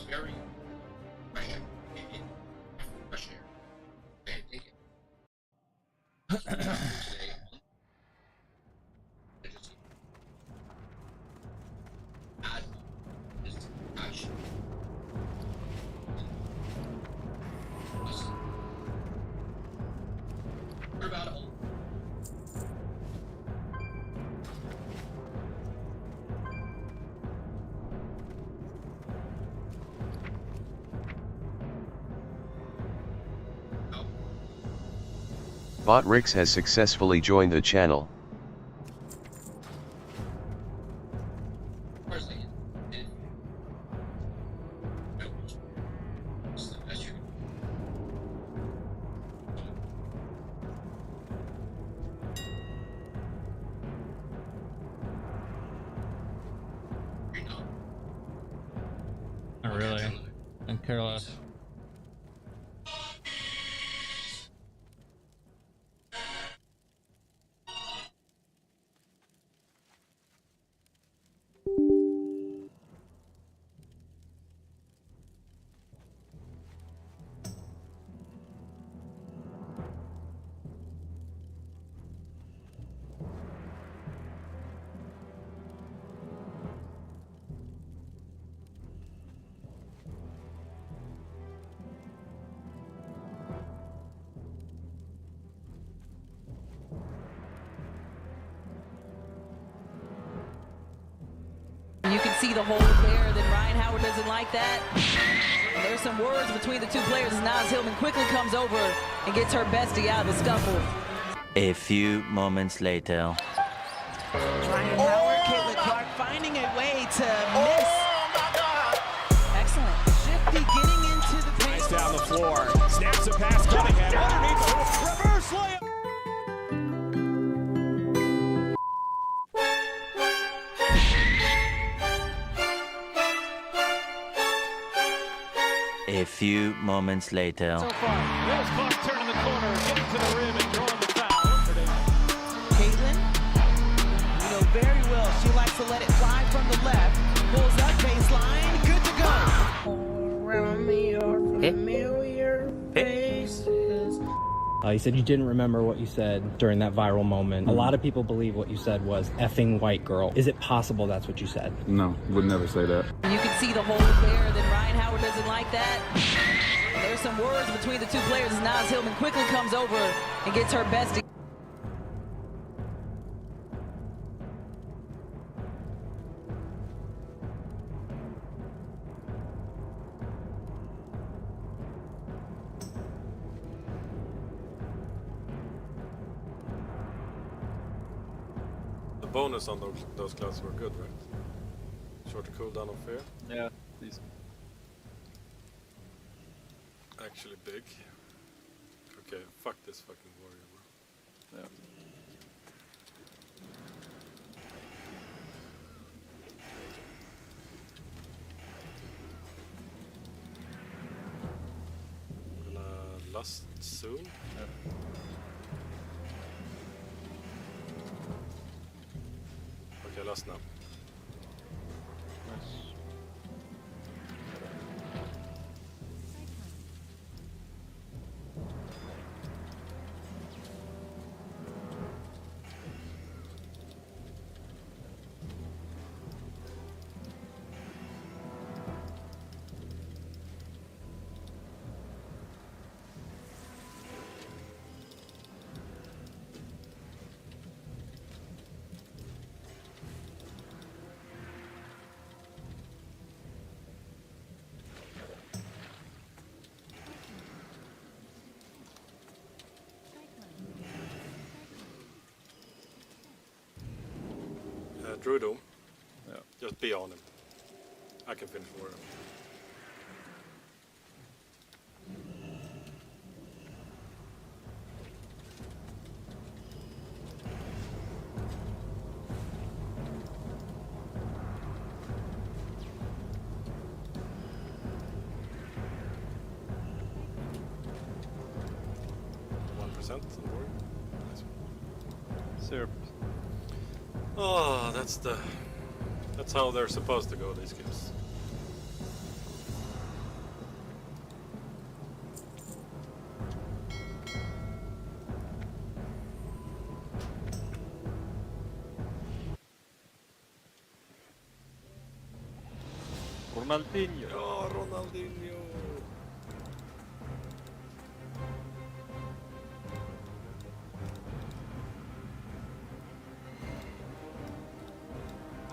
very fresh air. Fresh air. Okay, take it. Today, add is action. What about all? Bot Rix has successfully joined the channel. Not really. I'm careless. You can see the hold there, then Ryan Howard doesn't like that. And there's some words between the two players as Naz Hillman quickly comes over and gets her bestie out of the scuffle. A few moments later. Ryan Howard, Caitlin Clark finding a way to miss. Excellent. Shifty getting into the paint. Nice down the floor. Snaps a pass, Cunningham underneath the reverse layup. A few moments later. So far, Rose Clark turning the corner, getting to the rim and drawing the foul. Caitlin, you know very well she likes to let it fly from the left. Pulls up baseline, good to go. Around me are familiar faces. You said you didn't remember what you said during that viral moment. A lot of people believe what you said was effing white girl. Is it possible that's what you said? No, would never say that. You can see the hold there, then Ryan Howard doesn't like that. And there's some words between the two players as Naz Hillman quickly comes over and gets her bestie. The bonus on those classes were good, right? Shorter cooldown on fair. Yeah, decent. Actually big. Okay, fuck this fucking warrior, bro. Yeah. Gonna lust soon. Yeah. Okay, last now. Nice. Druido. Yeah. Just be on him. I can finish warrior. On warrior. Nice. 0%. Oh, that's how they're supposed to go, these games. Ronaldinho. Ja, Ronaldinho!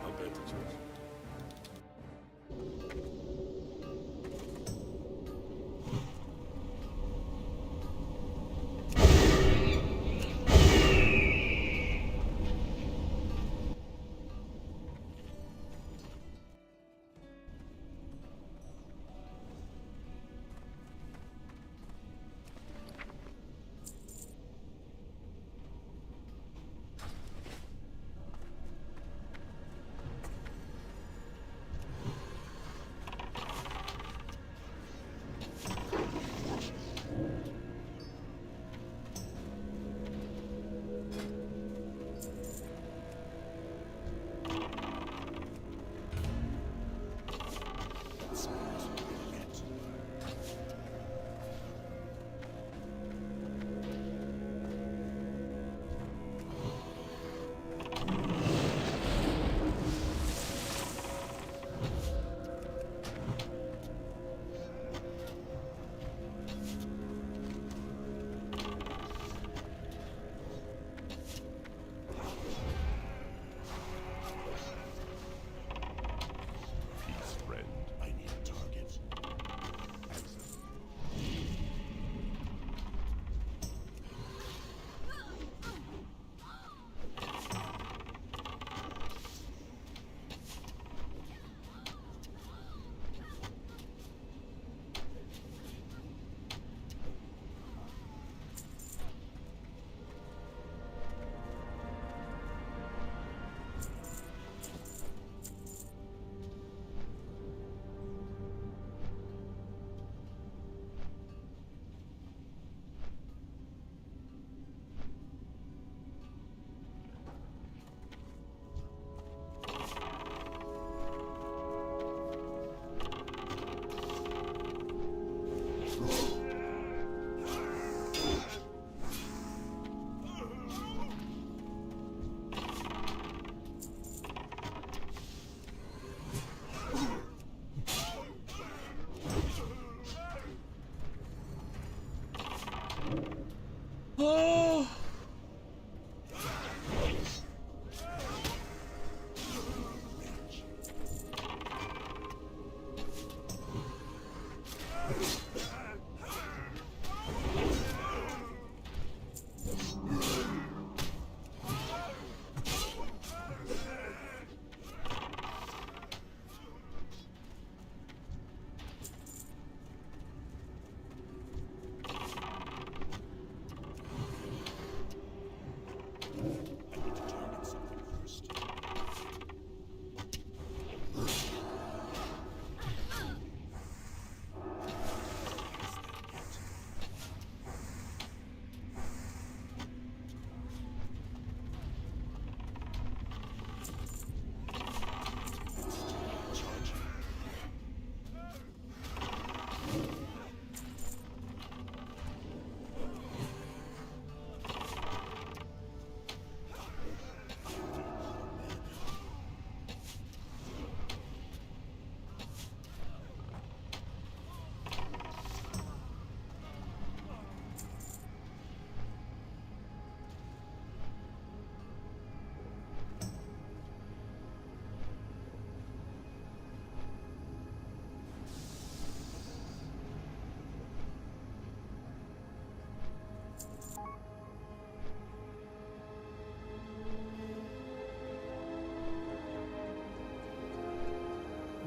I'll bet it's yours.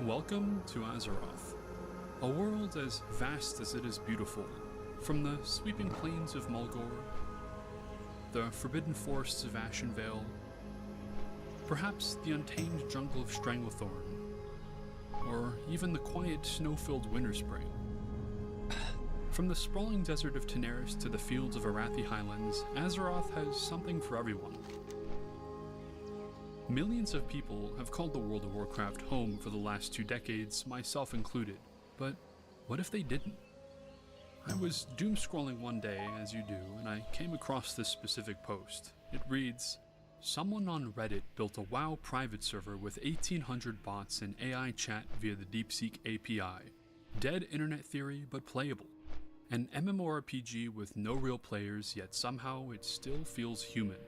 Welcome to Azeroth, a world as vast as it is beautiful, from the sweeping plains of Mulgore, the forbidden forests of Ashenvale, perhaps the untamed jungle of Stranglethorn, or even the quiet snow-filled Winterspring. From the sprawling desert of Tenaris to the fields of Arathi Highlands, Azeroth has something for everyone. Millions of people have called the World of Warcraft home for the last 2 decades, myself included, but what if they didn't? I was doom-scrolling one day, as you do, and I came across this specific post. It reads, someone on Reddit built a WoW private server with 1,800 bots and AI chat via the DeepSeek API. Dead internet theory, but playable. An MMORPG with no real players, yet somehow it still feels human.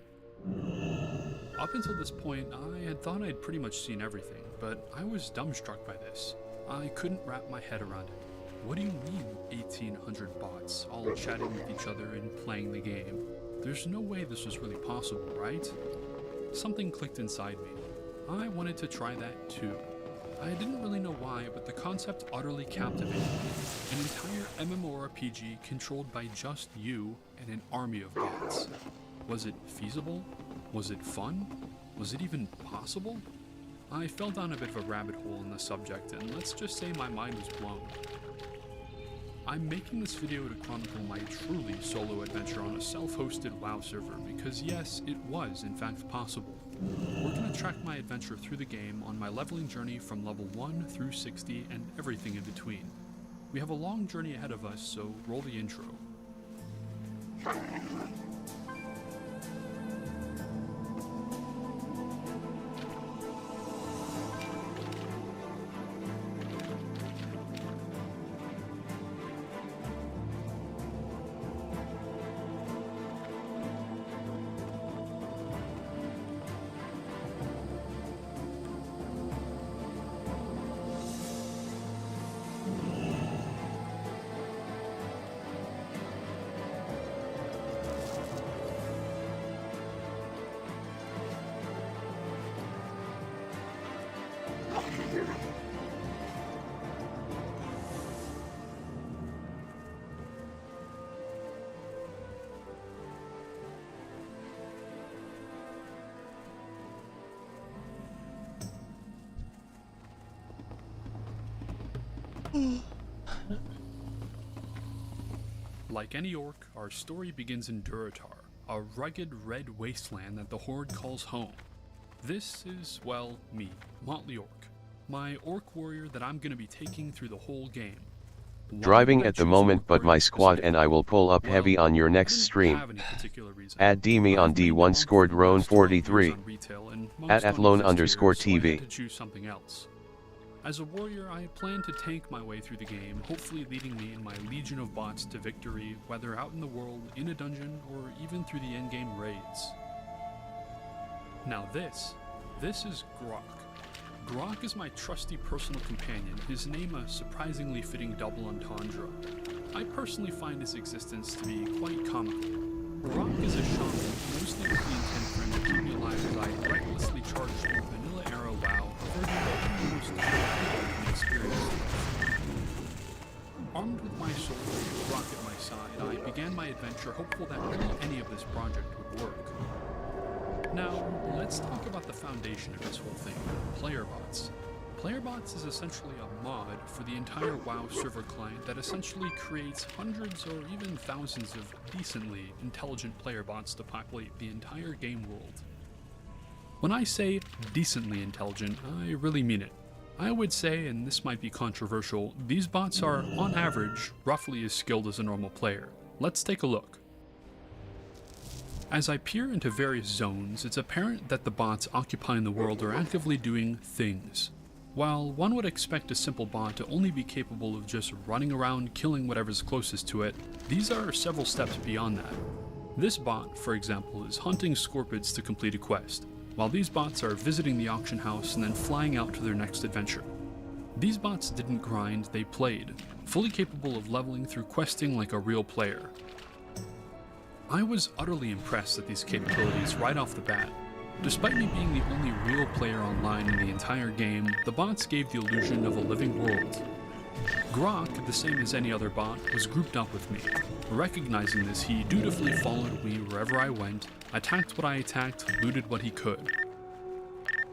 Up until this point, I had thought I'd pretty much seen everything, but I was dumbstruck by this. I couldn't wrap my head around it. What do you mean 1,800 bots, all chatting with each other and playing the game? There's no way this was really possible, right? Something clicked inside me. I wanted to try that too. I didn't really know why, but the concept utterly captivated me. An entire MMORPG controlled by just you and an army of bots. Was it feasible? Was it fun? Was it even possible? I fell down a bit of a rabbit hole in the subject, and let's just say my mind was blown. I'm making this video to chronicle my truly solo adventure on a self-hosted WoW server because yes, it was in fact possible. We're going to track my adventure through the game on my leveling journey from level 1 through 60 and everything in between. We have a long journey ahead of us, so roll the intro. Like any orc, our story begins in Durotar, a rugged red wasteland that the Horde calls home. This is, well, me, Motley Orc, my orc warrior that I'm going to be taking through the whole game. Driving at the moment, but my squad and I will pull up heavy on your next stream. Add me on D1 scored Roan 43. At athlone_TV. As a warrior, I plan to tank my way through the game, hopefully leading me and my legion of bots to victory, whether out in the world, in a dungeon, or even through the endgame raids. Now this is Grok. Grok is my trusty personal companion, his name a surprisingly fitting double entendre. I personally find his existence to be quite comical. Grok is a shaman, mostly with the intent for him to keep me alive as I recklessly charged through vanilla era WoW, the most difficult experience. Armed with my sword and Grok at my side, I began my adventure hopeful that really any of this project would work. Now, let's talk about the foundation of this whole thing, PlayerBots. PlayerBots is essentially a mod for the entire WoW server client that essentially creates hundreds or even thousands of decently intelligent player bots to populate the entire game world. When I say decently intelligent, I really mean it. I would say, and this might be controversial, these bots are, on average, roughly as skilled as a normal player. Let's take a look. As I peer into various zones, it's apparent that the bots occupying the world are actively doing things. While one would expect a simple bot to only be capable of just running around killing whatever's closest to it, these are several steps beyond that. This bot, for example, is hunting scorpids to complete a quest, while these bots are visiting the auction house and then flying out to their next adventure. These bots didn't grind, they played, fully capable of leveling through questing like a real player. I was utterly impressed at these capabilities right off the bat. Despite me being the only real player online in the entire game, the bots gave the illusion of a living world. Grok, the same as any other bot, was grouped up with me. Recognizing this, he dutifully followed me wherever I went, attacked what I attacked, looted what he could.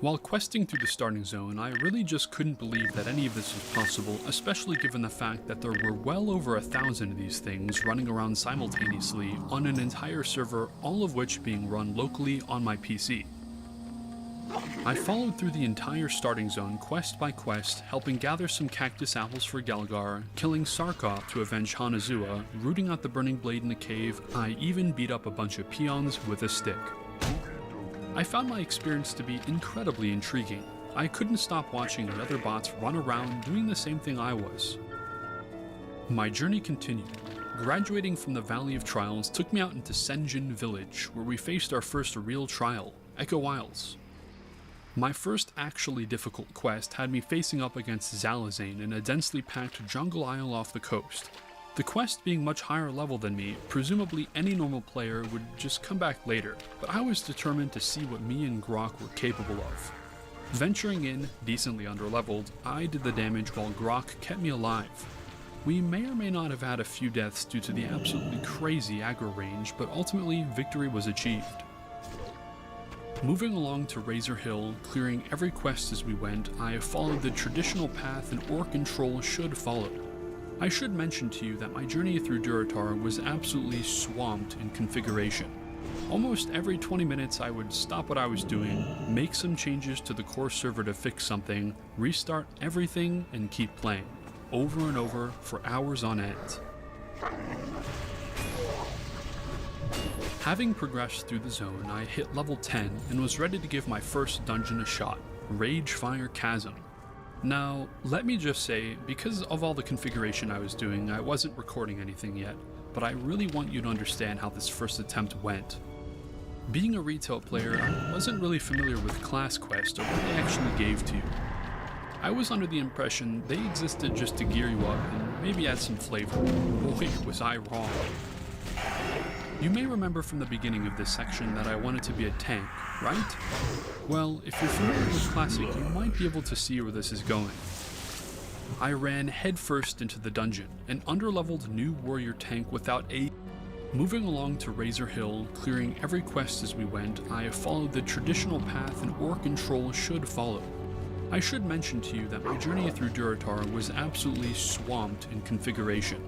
While questing through the starting zone, I really just couldn't believe that any of this was possible, especially given the fact that there were well over 1,000 of these things running around simultaneously on an entire server, all of which being run locally on my PC. I followed through the entire starting zone quest by quest, helping gather some cactus apples for Gelgar, killing Sarkov to avenge Hanazua, rooting out the burning blade in the cave. I even beat up a bunch of peons with a stick. I found my experience to be incredibly intriguing. I couldn't stop watching the other bots run around doing the same thing I was. My journey continued. Graduating from the Valley of Trials took me out into Senjin Village, where we faced our first real trial, Echo Isles. My first actually difficult quest had me facing up against Zalazane in a densely packed jungle isle off the coast. The quest being much higher level than me, presumably any normal player would just come back later, but I was determined to see what me and Grok were capable of. Venturing in, decently underleveled, I did the damage while Grok kept me alive. We may or may not have had a few deaths due to the absolutely crazy aggro range, but ultimately victory was achieved. Moving along to Razor Hill, clearing every quest as we went, I followed the traditional path an orc and troll should follow. I should mention to you that my journey through Durotar was absolutely swamped in configuration. Almost every 20 minutes I would stop what I was doing, make some changes to the core server to fix something, restart everything, and keep playing, over and over for hours on end. Having progressed through the zone, I hit level 10 and was ready to give my first dungeon a shot, Ragefire Chasm. Now, let me just say, because of all the configuration I was doing, I wasn't recording anything yet, but I really want you to understand how this first attempt went. Being a retail player, I wasn't really familiar with class quests or what they actually gave to you. I was under the impression they existed just to gear you up and maybe add some flavor. Boy, was I wrong. You may remember from the beginning of this section that I wanted to be a tank, right? Well, if you're familiar with Classic, you might be able to see where this is going. I ran headfirst into the dungeon, an underleveled new warrior tank without a... Moving along to Razor Hill, clearing every quest as we went, I followed the traditional path an orc and troll should follow. I should mention to you that my journey through Durotar was absolutely swamped in configuration.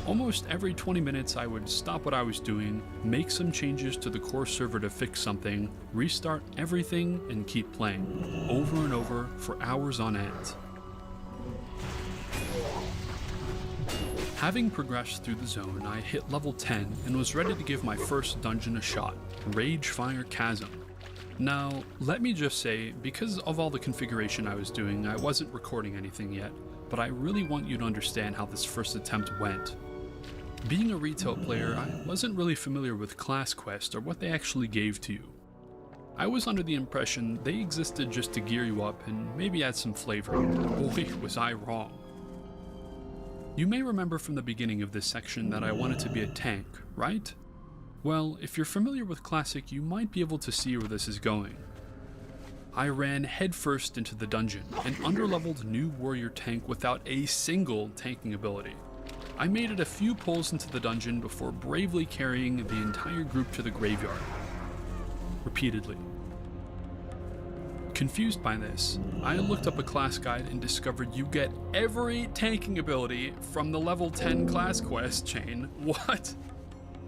Almost every 20 minutes I would stop what I was doing, make some changes to the core server to fix something, restart everything, and keep playing, over and over for hours on end. Having progressed through the zone, I hit level 10 and was ready to give my first dungeon a shot, Ragefire Chasm. Now, let me just say, because of all the configuration I was doing, I wasn't recording anything yet, but I really want you to understand how this first attempt went. Being a retail player, I wasn't really familiar with class quests or what they actually gave to you. I was under the impression they existed just to gear you up and maybe add some flavor. Boy, was I wrong. You may remember from the beginning of this section that I wanted to be a tank, right? Well, if you're familiar with Classic, you might be able to see where this is going. I ran headfirst into the dungeon, an underleveled new warrior tank without a single tanking ability. I made it a few pulls into the dungeon before bravely carrying the entire group to the graveyard. Repeatedly. Confused by this, I looked up a class guide and discovered you get every tanking ability from the level 10 class quest chain. What?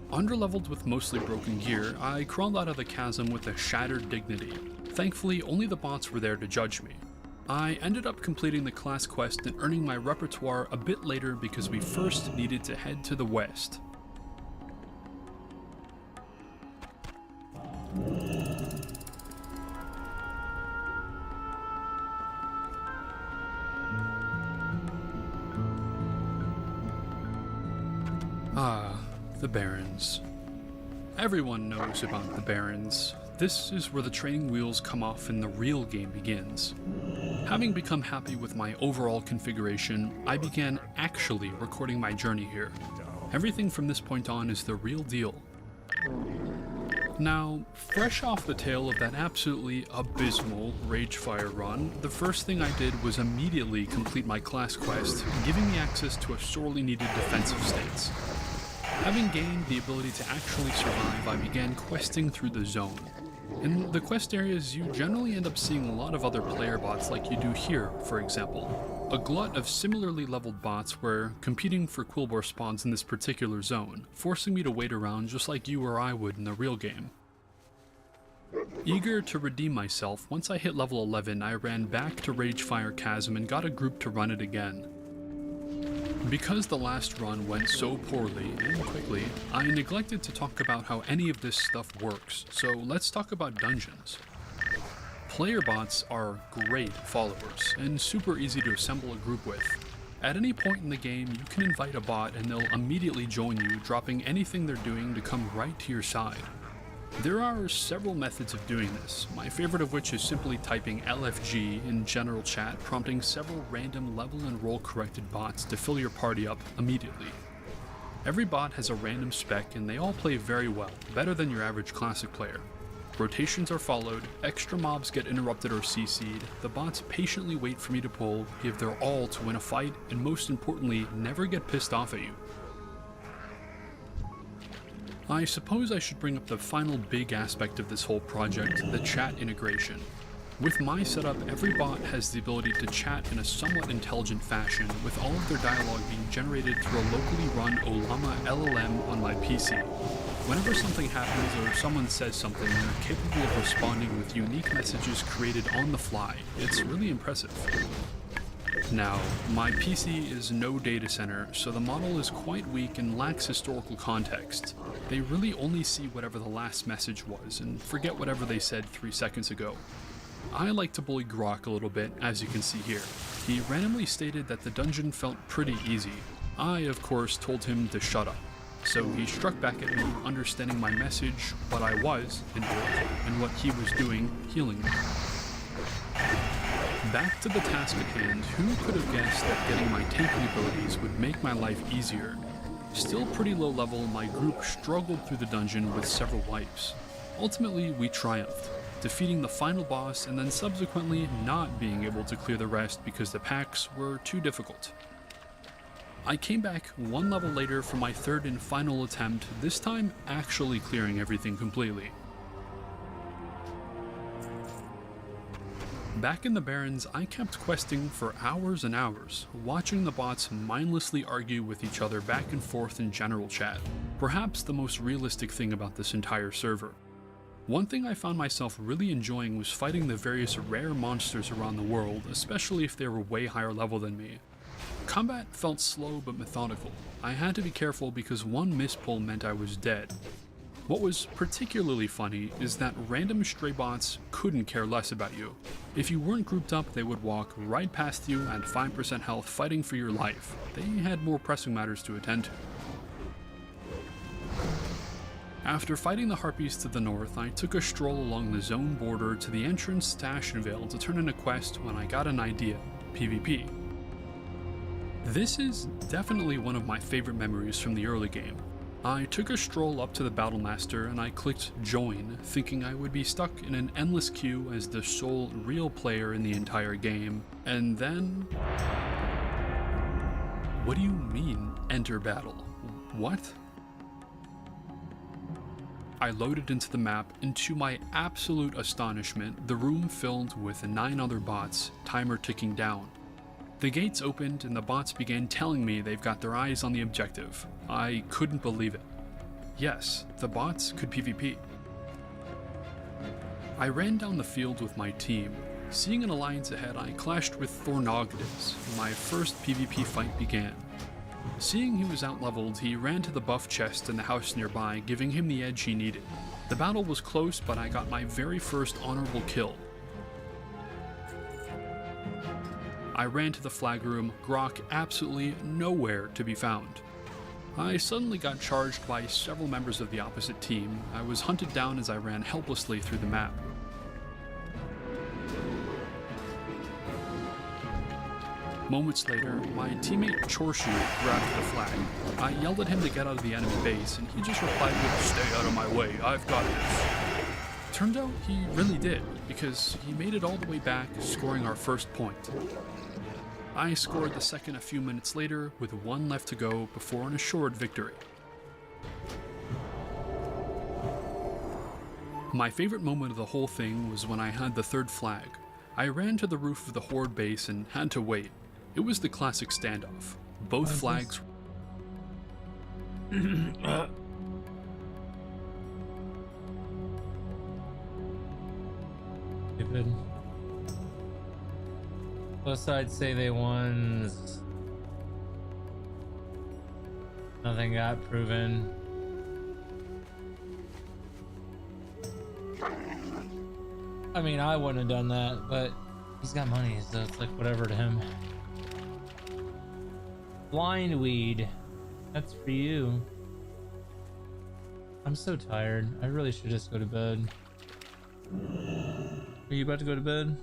Underleveled with mostly broken gear, I crawled out of the chasm with a shattered dignity. Thankfully, only the bots were there to judge me. I ended up completing the class quest and earning my repertoire a bit later because we first needed to head to the west. Ah, the Barrens. Everyone knows about the Barrens. This is where the training wheels come off and the real game begins. Having become happy with my overall configuration, I began actually recording my journey here. Everything from this point on is the real deal. Now, fresh off the tail of that absolutely abysmal Ragefire run, the first thing I did was immediately complete my class quest, giving me access to a sorely needed defensive stance. Having gained the ability to actually survive, I began questing through the zone. In the quest areas, you generally end up seeing a lot of other player bots like you do here, for example. A glut of similarly leveled bots were competing for Quilboar spawns in this particular zone, forcing me to wait around just like you or I would in the real game. Eager to redeem myself, once I hit level 11, I ran back to Ragefire Chasm and got a group to run it again. Because the last run went so poorly and quickly, I neglected to talk about how any of this stuff works, so let's talk about dungeons. Player bots are great followers, and super easy to assemble a group with. At any point in the game, you can invite a bot and they'll immediately join you, dropping anything they're doing to come right to your side. There are several methods of doing this, my favorite of which is simply typing LFG in general chat, prompting several random level and role corrected bots to fill your party up immediately. Every bot has a random spec and they all play very well, better than your average classic player. Rotations are followed, extra mobs get interrupted or CC'd, the bots patiently wait for me to pull, give their all to win a fight, and most importantly, never get pissed off at you. I suppose I should bring up the final big aspect of this whole project, the chat integration. With my setup, every bot has the ability to chat in a somewhat intelligent fashion, with all of their dialogue being generated through a locally run Olama LLM on my PC. Whenever something happens or someone says something, they're capable of responding with unique messages created on the fly. It's really impressive. Now, my PC is no data center, so the model is quite weak and lacks historical context. They really only see whatever the last message was, and forget whatever they said 3 seconds ago. I like to bully Grok a little bit, as you can see here. He randomly stated that the dungeon felt pretty easy. I, of course, told him to shut up. So he struck back at me, understanding my message, what I was, in work, and what he was doing, healing me. Back to the task at hand, who could have guessed that getting my tanking abilities would make my life easier? Still pretty low level, my group struggled through the dungeon with several wipes. Ultimately, we triumphed, defeating the final boss and then subsequently not being able to clear the rest because the packs were too difficult. I came back one level later for my third and final attempt, this time actually clearing everything completely. Back in the Barrens, I kept questing for hours and hours, watching the bots mindlessly argue with each other back and forth in general chat, perhaps the most realistic thing about this entire server. One thing I found myself really enjoying was fighting the various rare monsters around the world, especially if they were way higher level than me. Combat felt slow but methodical. I had to be careful because one mispull meant I was dead. What was particularly funny is that random stray bots couldn't care less about you. If you weren't grouped up, they would walk right past you at 5% health fighting for your life. They had more pressing matters to attend to. After fighting the Harpies to the north, I took a stroll along the zone border to the entrance to Ashenvale to turn in a quest when I got an idea: PvP. This is definitely one of my favorite memories from the early game. I took a stroll up to the Battlemaster and I clicked join, thinking I would be stuck in an endless queue as the sole real player in the entire game, and then... What do you mean, enter battle? What? I loaded into the map, and to my absolute astonishment, the room filled with 9 other bots, timer ticking down. The gates opened and the bots began telling me they've got their eyes on the objective. I couldn't believe it. Yes, the bots could PvP. I ran down the field with my team. Seeing an alliance ahead, I clashed with Thornogdis. My first PvP fight began. Seeing he was outleveled, he ran to the buff chest in the house nearby, giving him the edge he needed. The battle was close, but I got my very first honorable kill. I ran to the flag room, Grok absolutely nowhere to be found. I suddenly got charged by several members of the opposite team. I was hunted down as I ran helplessly through the map. Moments later, my teammate Chorshu grabbed the flag. I yelled at him to get out of the enemy base, and he just replied with, "Stay out of my way, I've got this." Turned out he really did, because he made it all the way back, scoring our first point. I scored the second a few minutes later, with 1 left to go before an assured victory. My favorite moment of the whole thing was when I had the 3rd flag. I ran to the roof of the Horde base and had to wait. It was the classic standoff. Both flags... Stupid. Both sides say they won. Nothing got proven. I mean, I wouldn't have done that, but he's got money, so it's like whatever to him. Blind weed. That's for you. I'm so tired. I really should just go to bed. Are you about to go to bed?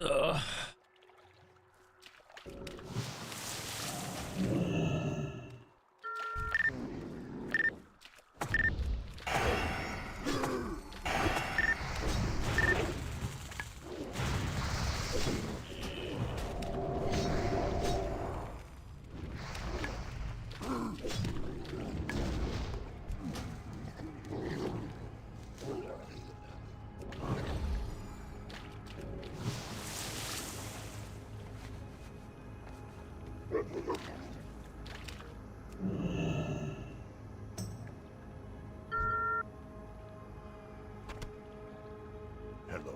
Ugh. Hello.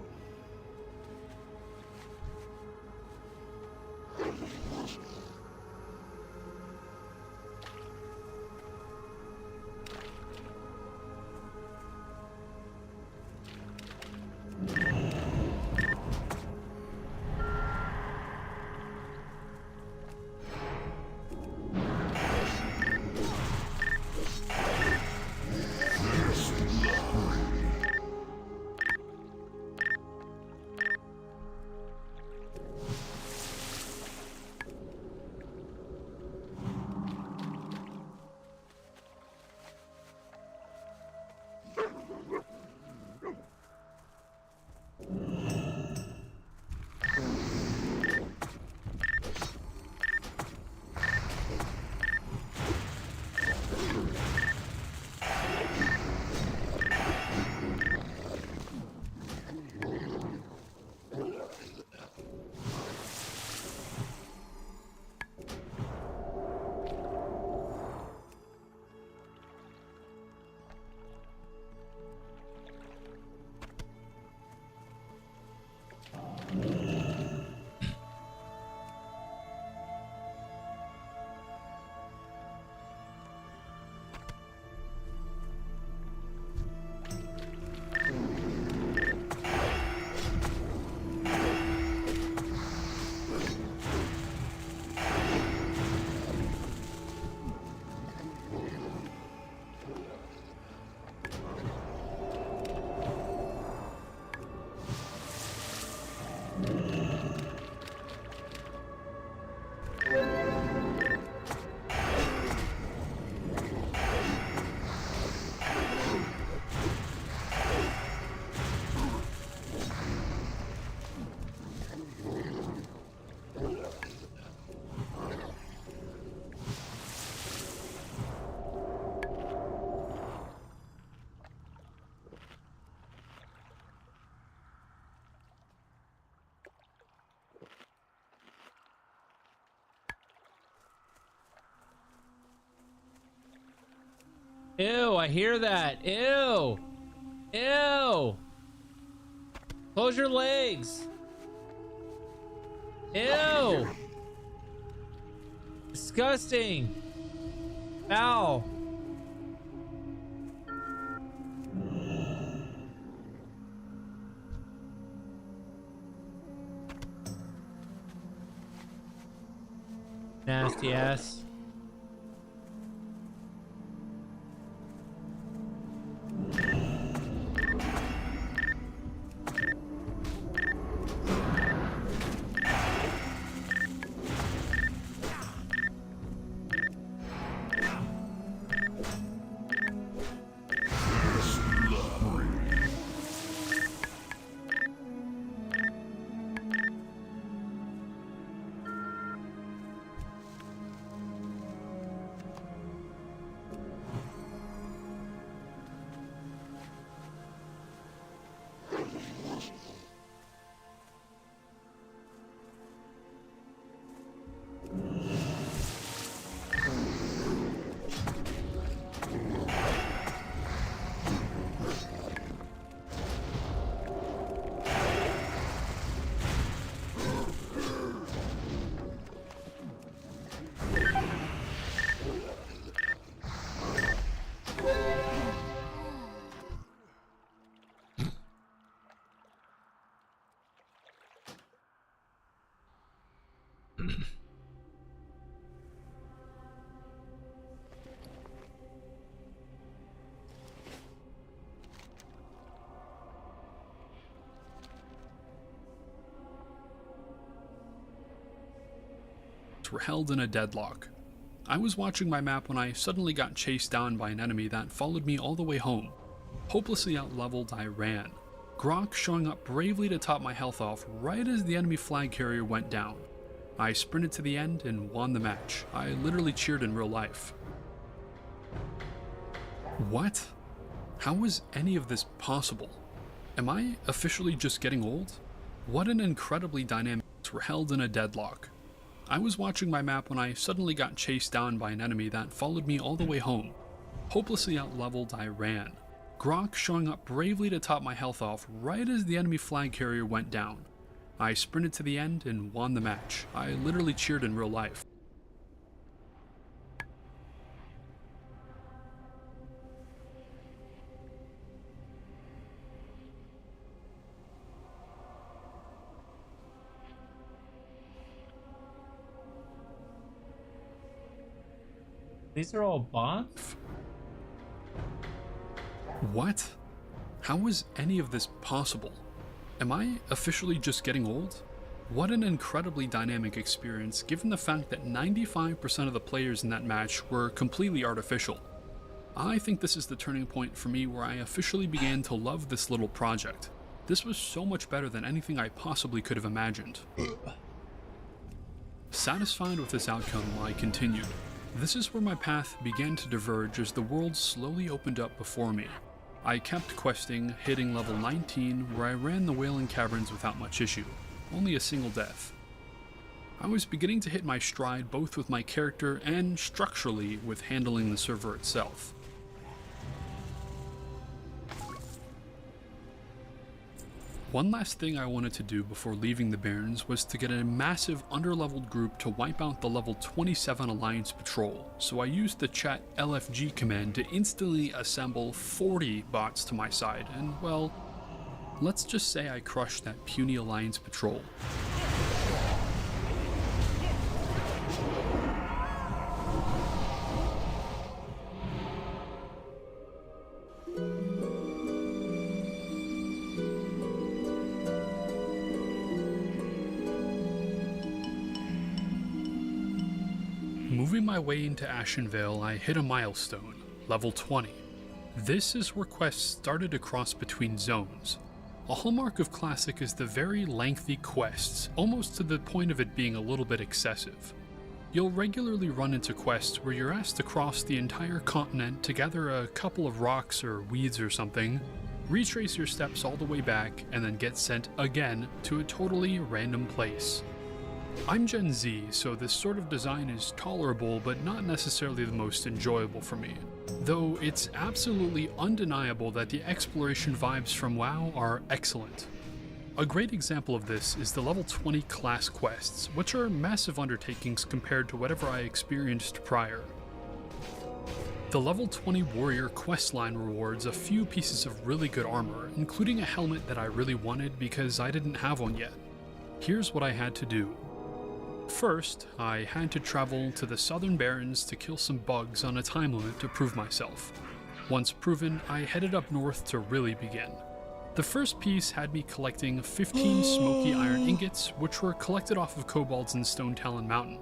Ew, I hear that. Ew. Ew. Close your legs. Ew. Disgusting. Ow. Nasty ass. Were held in a deadlock. I was watching my map when I suddenly got chased down by an enemy that followed me all the way home. Hopelessly outleveled, I ran. Grok showing up bravely to top my health off right as the enemy flag carrier went down. I sprinted to the end and won the match. I literally cheered in real life. What? How was any of this possible? Am I officially just getting old? What an incredibly dynamic were held in a deadlock. I was watching my map when I suddenly got chased down by an enemy that followed me all the way home. Hopelessly outleveled, I ran. Grok showing up bravely to top my health off right as the enemy flag carrier went down. I sprinted to the end and won the match. I literally cheered in real life. These are all bots? What? How was any of this possible? Am I officially just getting old? What an incredibly dynamic experience, given the fact that 95% of the players in that match were completely artificial. I think this is the turning point for me where I officially began to love this little project. This was so much better than anything I possibly could have imagined. Satisfied with this outcome, I continued. This is where my path began to diverge as the world slowly opened up before me. I kept questing, hitting level 19 where I ran the Wailing Caverns without much issue, only a single death. I was beginning to hit my stride both with my character and structurally with handling the server itself. One last thing I wanted to do before leaving the Barrens was to get a massive underleveled group to wipe out the level 27 Alliance patrol, so I used the chat LFG command to instantly assemble 40 bots to my side, and well, let's just say I crushed that puny Alliance patrol. Moving my way into Ashenvale, I hit a milestone, level 20. This is where quests started to cross between zones. A hallmark of Classic is the very lengthy quests, almost to the point of it being a little bit excessive. You'll regularly run into quests where you're asked to cross the entire continent to gather a couple of rocks or weeds or something, retrace your steps all the way back, and then get sent again to a totally random place. I'm Gen Z, so this sort of design is tolerable but not necessarily the most enjoyable for me, though it's absolutely undeniable that the exploration vibes from WoW are excellent. A great example of this is the level 20 class quests, which are massive undertakings compared to whatever I experienced prior. The level 20 warrior questline rewards a few pieces of really good armor, including a helmet that I really wanted because I didn't have one yet. Here's what I had to do. First, I had to travel to the Southern Barrens to kill some bugs on a time limit to prove myself. Once proven, I headed up north to really begin. The first piece had me collecting 15 smoky iron ingots, which were collected off of kobolds in Stone Talon Mountain.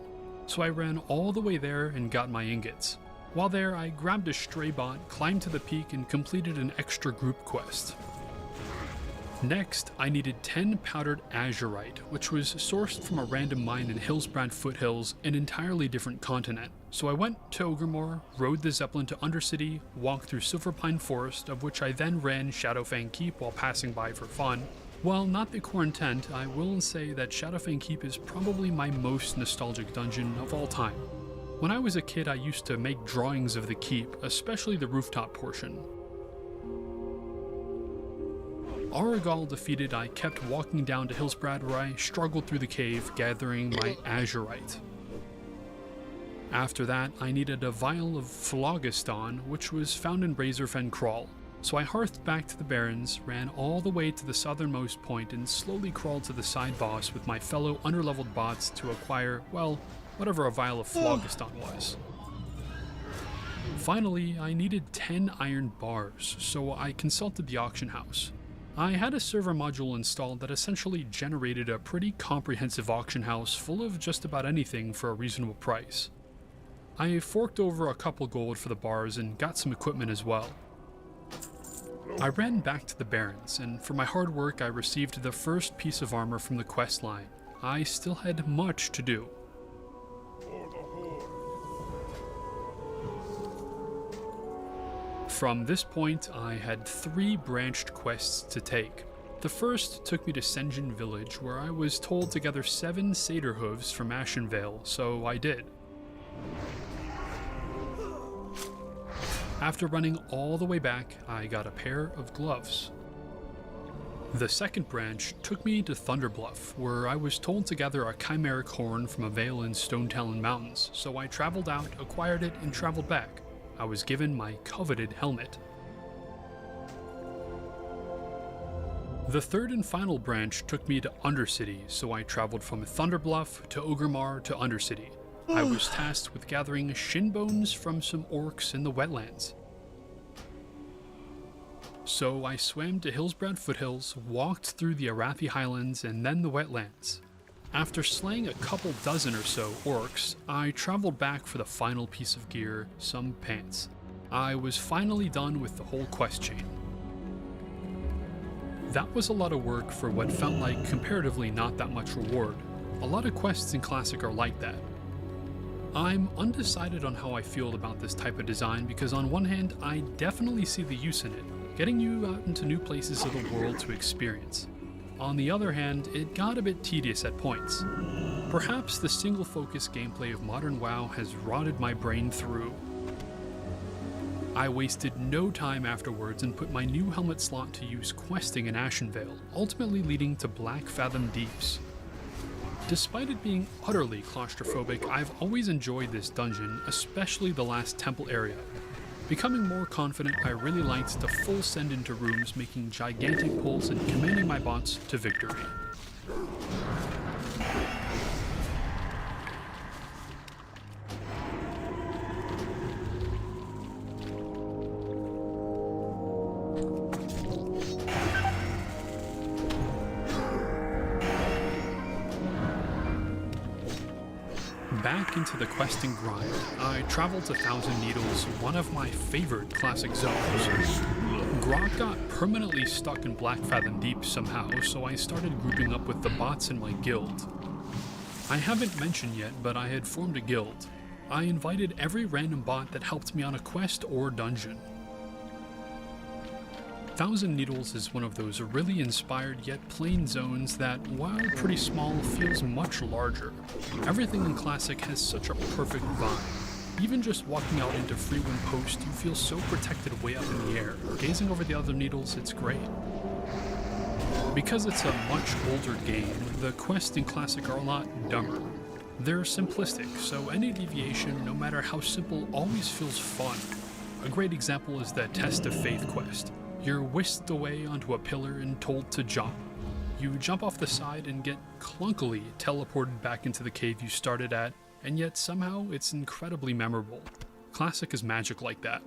So I ran all the way there and got my ingots. While there, I grabbed a stray bot, climbed to the peak, and completed an extra group quest. Next, I needed 10 powdered azurite, which was sourced from a random mine in Hillsbrad Foothills, an entirely different continent. So I went to Ogremore, rode the Zeppelin to Undercity, walked through Silverpine Forest, of which I then ran Shadowfang Keep while passing by for fun. While not the core intent, I will say that Shadowfang Keep is probably my most nostalgic dungeon of all time. When I was a kid, I used to make drawings of the keep, especially the rooftop portion. Aragal defeated, I kept walking down to Hillsbrad where I struggled through the cave gathering my azurite. After that, I needed a vial of phlogiston, which was found in Razorfen Crawl, So I hearthed back to the Barrens, ran all the way to the southernmost point, and slowly crawled to the side boss with my fellow underleveled bots to acquire, well, whatever a vial of Phlogiston was. Finally, I needed 10 iron bars, so I consulted the auction house. I had a server module installed that essentially generated a pretty comprehensive auction house full of just about anything for a reasonable price. I forked over a couple gold for the bars and got some equipment as well. I ran back to the Barrens, and for my hard work I received the first piece of armor from the quest line. I still had much to do. From this point, I had 3 branched quests to take. The first took me to Senjin Village, where I was told to gather 7 satyr hooves from Ashenvale, so I did. After running all the way back, I got a pair of gloves. The second branch took me to Thunderbluff, where I was told to gather a chimeric horn from a vale in Stone Talon Mountains, so I traveled out, acquired it, and traveled back. I was given my coveted helmet. The third and final branch took me to Undercity, so I traveled from Thunderbluff to Ogremar to Undercity. I was tasked with gathering shin bones from some orcs in the wetlands. So I swam to Hillsbrad Foothills, walked through the Arathi Highlands, and then the wetlands. After slaying a couple dozen or so orcs, I traveled back for the final piece of gear, some pants. I was finally done with the whole quest chain. That was a lot of work for what felt like comparatively not that much reward. A lot of quests in Classic are like that. I'm undecided on how I feel about this type of design because on one hand, I definitely see the use in it, getting you out into new places of the world to experience. On the other hand, it got a bit tedious at points. Perhaps the single-focus gameplay of modern WoW has rotted my brain through. I wasted no time afterwards and put my new helmet slot to use questing in Ashenvale, ultimately leading to Black Fathom Deeps. Despite it being utterly claustrophobic, I've always enjoyed this dungeon, especially the last temple area. Becoming more confident, I really liked to full send into rooms, making gigantic pulls and commanding my bots to victory. Back into the questing grind, I traveled to Thousand Needles, one of my favorite classic zones. Grog got permanently stuck in Black Fathom Deep somehow, so I started grouping up with the bots in my guild. I haven't mentioned yet, but I had formed a guild. I invited every random bot that helped me on a quest or dungeon. Thousand Needles is one of those really inspired yet plain zones that, while pretty small, feels much larger. Everything in Classic has such a perfect vibe. Even just walking out into Freewind Post, you feel so protected way up in the air. Gazing over the other needles, it's great. Because it's a much older game, the quests in Classic are a lot dumber. They're simplistic, so any deviation, no matter how simple, always feels fun. A great example is the Test of Faith quest. You're whisked away onto a pillar and told to jump. You jump off the side and get clunkily teleported back into the cave you started at, and yet somehow it's incredibly memorable. Classic is magic like that.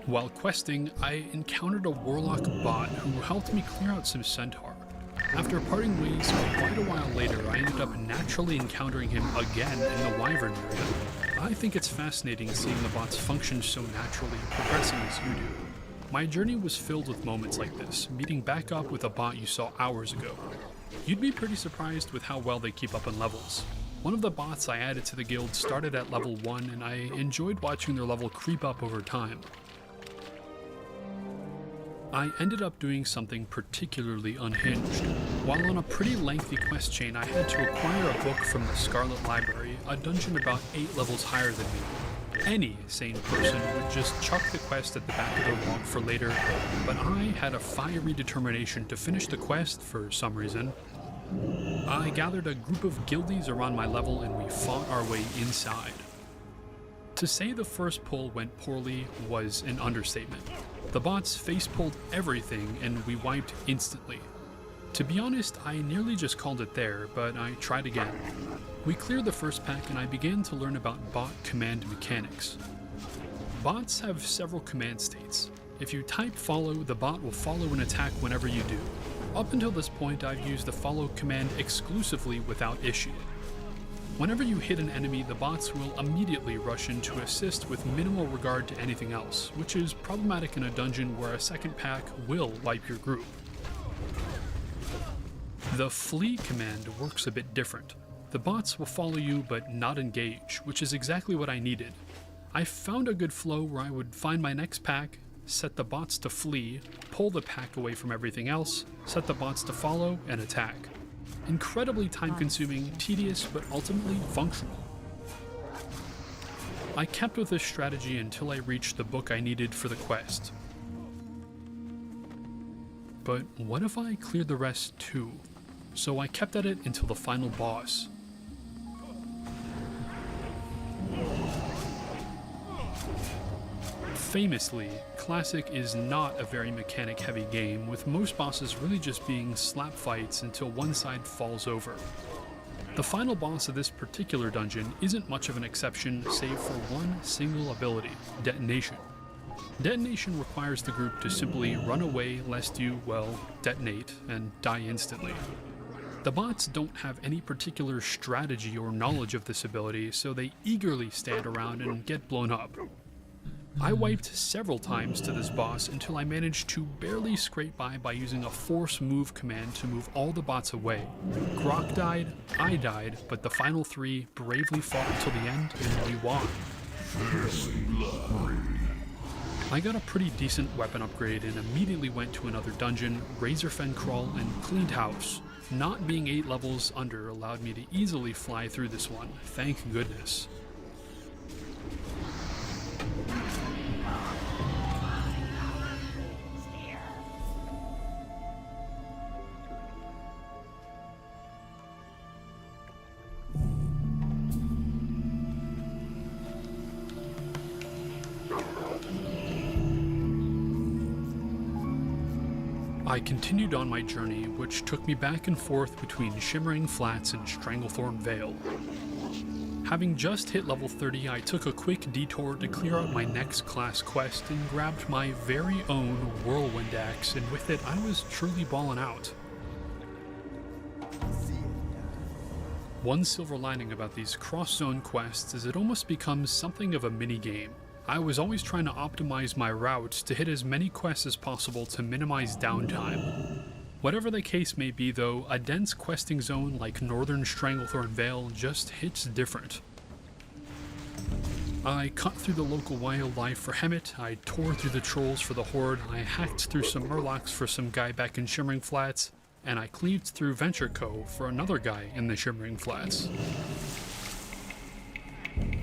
While questing, I encountered a warlock bot who helped me clear out some centaur. After parting ways quite a while later, I ended up naturally encountering him again in the Wyvern area. I think it's fascinating seeing the bots function so naturally, progressing as you do. My journey was filled with moments like this, meeting back up with a bot you saw hours ago. You'd be pretty surprised with how well they keep up in levels. One of the bots I added to the guild started at level 1, and I enjoyed watching their level creep up over time. I ended up doing something particularly unhinged. While on a pretty lengthy quest chain, I had to acquire a book from the Scarlet Library, a dungeon about 8 levels higher than me. Any sane person would just chuck the quest at the back of their log for later, but I had a fiery determination to finish the quest for some reason. I gathered a group of guildies around my level and we fought our way inside. To say the first pull went poorly was an understatement. The bots face-pulled everything and we wiped instantly. To be honest, I nearly just called it there, but I tried again. We cleared the first pack and I began to learn about bot command mechanics. Bots have several command states. If you type follow, the bot will follow an attack whenever you do. Up until this point, I've used the follow command exclusively without issue. Whenever you hit an enemy, the bots will immediately rush in to assist with minimal regard to anything else, which is problematic in a dungeon where a second pack will wipe your group. The flee command works a bit different. The bots will follow you but not engage, which is exactly what I needed. I found a good flow where I would find my next pack, set the bots to flee, pull the pack away from everything else, set the bots to follow, and attack. Incredibly time-consuming, tedious, but ultimately functional. I kept with this strategy until I reached the book I needed for the quest. But what if I cleared the rest too? So I kept at it until the final boss. Famously, Classic is not a very mechanic-heavy game, with most bosses really just being slap fights until one side falls over. The final boss of this particular dungeon isn't much of an exception, save for one single ability, Detonation. Detonation requires the group to simply run away lest you, well, detonate and die instantly. The bots don't have any particular strategy or knowledge of this ability, so they eagerly stand around and get blown up. I wiped several times to this boss until I managed to barely scrape by using a force move command to move all the bots away. Grok died, I died, but the final three bravely fought until the end and we won. I got a pretty decent weapon upgrade and immediately went to another dungeon, Razorfen Crawl, and cleaned house. Not being 8 levels under allowed me to easily fly through this one, thank goodness. I continued on my journey, which took me back and forth between Shimmering Flats and Stranglethorn Vale. Having just hit level 30, I took a quick detour to clear out my next class quest and grabbed my very own Whirlwind Axe, and with it I was truly balling out. One silver lining about these cross-zone quests is it almost becomes something of a mini-game. I was always trying to optimize my routes to hit as many quests as possible to minimize downtime. Whatever the case may be though, a dense questing zone like Northern Stranglethorn Vale just hits different. I cut through the local wildlife for Hemet, I tore through the trolls for the Horde, I hacked through some Murlocs for some guy back in Shimmering Flats, and I cleaved through Venture Co. for another guy in the Shimmering Flats.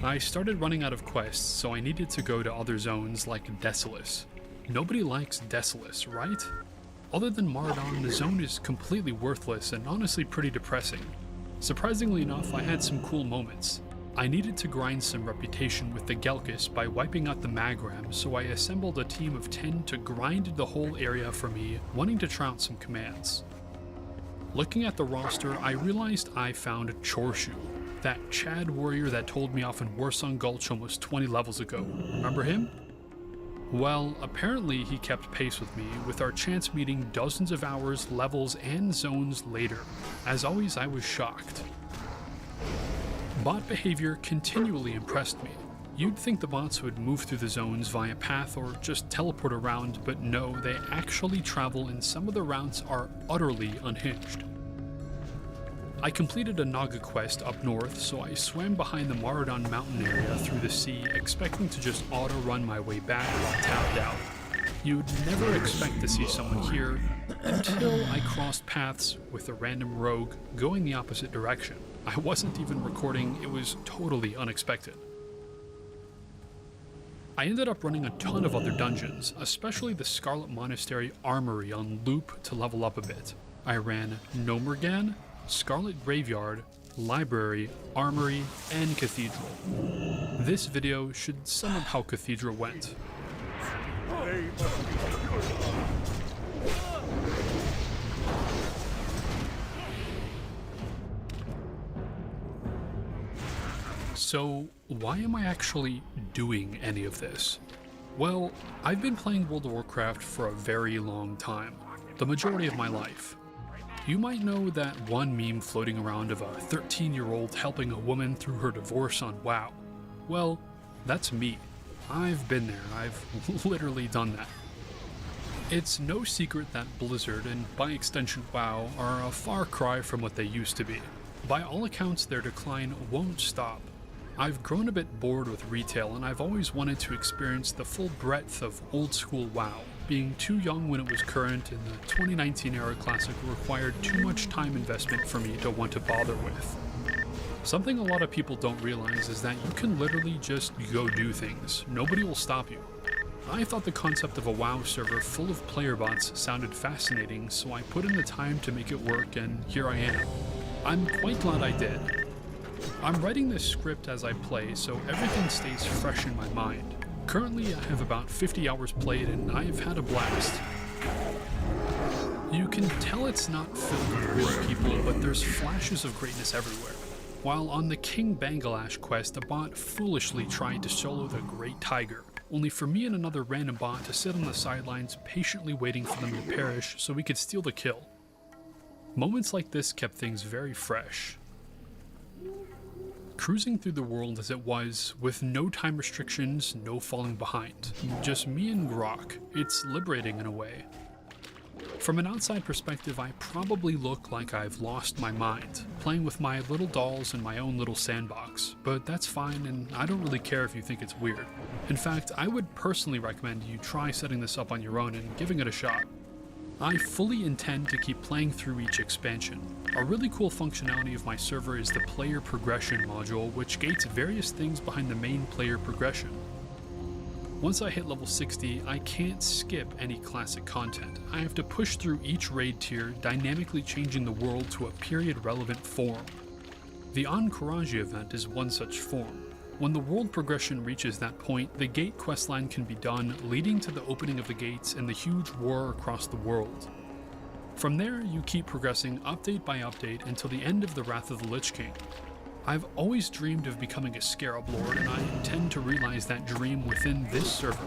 I started running out of quests, so I needed to go to other zones like Desolus. Nobody likes Desolus, right? Other than Maraudon, the zone is completely worthless and honestly pretty depressing. Surprisingly enough, I had some cool moments. I needed to grind some reputation with the Gelkis by wiping out the Magram, so I assembled a team of 10 to grind the whole area for me, wanting to try out some commands. Looking at the roster, I realized I found Chorshu, that Chad warrior that told me off in Warsong Gulch almost 20 levels ago. Remember him? Well, apparently he kept pace with me, with our chance meeting dozens of hours, levels, and zones later. As always, I was shocked. Bot behavior continually impressed me. You'd think the bots would move through the zones via path or just teleport around, but no, they actually travel and some of the routes are utterly unhinged. I completed a Naga quest up north, so I swam behind the Maraudon mountain area through the sea, expecting to just auto-run my way back while tapped out. You'd never expect to see someone here, until I crossed paths with a random rogue going the opposite direction. I wasn't even recording, it was totally unexpected. I ended up running a ton of other dungeons, especially the Scarlet Monastery Armory on loop to level up a bit. I ran Nomergan, Scarlet Graveyard, library, armory, and cathedral. This video should sum up how cathedral went. So, why am I actually doing any of this? Well, I've been playing World of Warcraft for a very long time, the majority of my life. You might know that one meme floating around of a 13-year-old helping a woman through her divorce on WoW. Well, that's me. I've been there. I've literally done that. It's no secret that Blizzard, and by extension WoW, are a far cry from what they used to be. By all accounts, their decline won't stop. I've grown a bit bored with retail, and I've always wanted to experience the full breadth of old-school WoW. Being too young when it was current, and the 2019 era classic required too much time investment for me to want to bother with. Something a lot of people don't realize is that you can literally just go do things. Nobody will stop you. I thought the concept of a WoW server full of player bots sounded fascinating, so I put in the time to make it work, and here I am. I'm quite glad I did. I'm writing this script as I play, so everything stays fresh in my mind. Currently, I have about 50 hours played, and I have had a blast. You can tell it's not filled with real people, but there's flashes of greatness everywhere. While on the King Bangladesh quest, a bot foolishly tried to solo the Great Tiger, only for me and another random bot to sit on the sidelines patiently waiting for them to perish so we could steal the kill. Moments like this kept things very fresh. Cruising through the world as it was, with no time restrictions, no falling behind. Just me and Grok. It's liberating in a way. From an outside perspective, I probably look like I've lost my mind, playing with my little dolls in my own little sandbox, but that's fine, and I don't really care if you think it's weird. In fact, I would personally recommend you try setting this up on your own and giving it a shot. I fully intend to keep playing through each expansion. A really cool functionality of my server is the player progression module, which gates various things behind the main player progression. Once I hit level 60, I can't skip any classic content. I have to push through each raid tier, dynamically changing the world to a period-relevant form. The Ankaraji event is one such form. When the world progression reaches that point, the gate questline can be done, leading to the opening of the gates and the huge war across the world. From there, you keep progressing update by update until the end of the Wrath of the Lich King. I've always dreamed of becoming a Scarab Lord, and I intend to realize that dream within this server.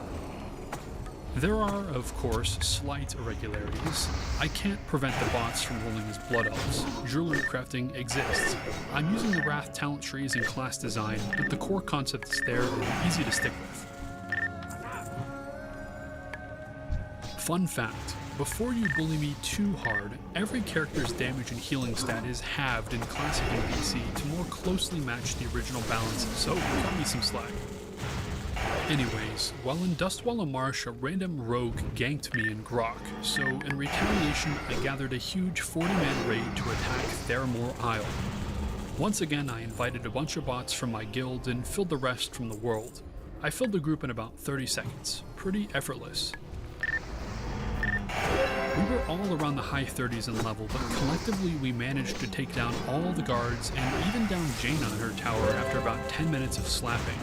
There are, of course, slight irregularities. I can't prevent the bots from rolling as Blood Elves. Jewelry crafting exists. I'm using the Wrath talent trees and class design, but the core concept is there and easy to stick with. Fun fact, before you bully me too hard, every character's damage and healing stat is halved in Classic and BC to more closely match the original balance, so cut me some slack. Anyways, while in Dustwallow Marsh, a random rogue ganked me in Grok, so in retaliation I gathered a huge 40-man raid to attack Theramore Isle. Once again I invited a bunch of bots from my guild and filled the rest from the world. I filled the group in about 30 seconds, pretty effortless. We were all around the high 30s in level, but collectively we managed to take down all the guards and even down Jaina in her tower after about 10 minutes of slapping.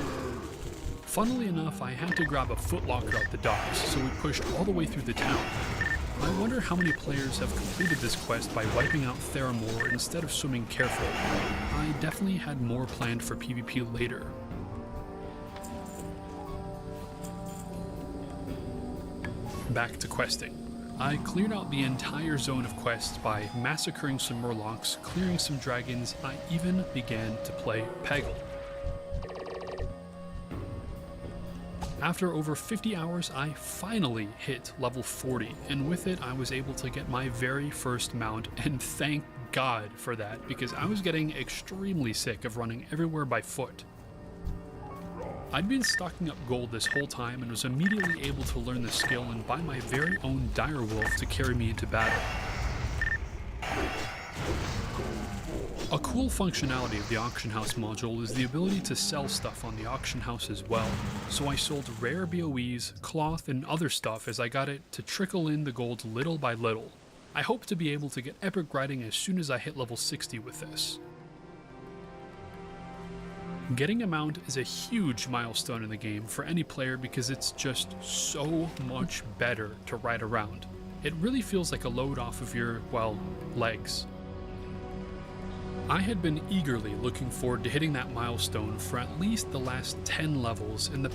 Funnily enough, I had to grab a footlocker out the docks, so we pushed all the way through the town. I wonder how many players have completed this quest by wiping out Theramore instead of swimming carefully. I definitely had more planned for PvP later. Back to questing. I cleared out the entire zone of quests by massacring some Murlocs, clearing some dragons. I even began to play Peggle. After over 50 hours, I finally hit level 40, and with it I was able to get my very first mount, and thank God for that, because I was getting extremely sick of running everywhere by foot. I'd been stocking up gold this whole time and was immediately able to learn the skill and buy my very own direwolf to carry me into battle. A cool functionality of the auction house module is the ability to sell stuff on the auction house as well, so I sold rare BOEs, cloth, and other stuff as I got it to trickle in the gold little by little. I hope to be able to get epic riding as soon as I hit level 60 with this. Getting a mount is a huge milestone in the game for any player because it's just so much better to ride around. It really feels like a load off of your, well, legs. I had been eagerly looking forward to hitting that milestone for at least the last 10 levels, and the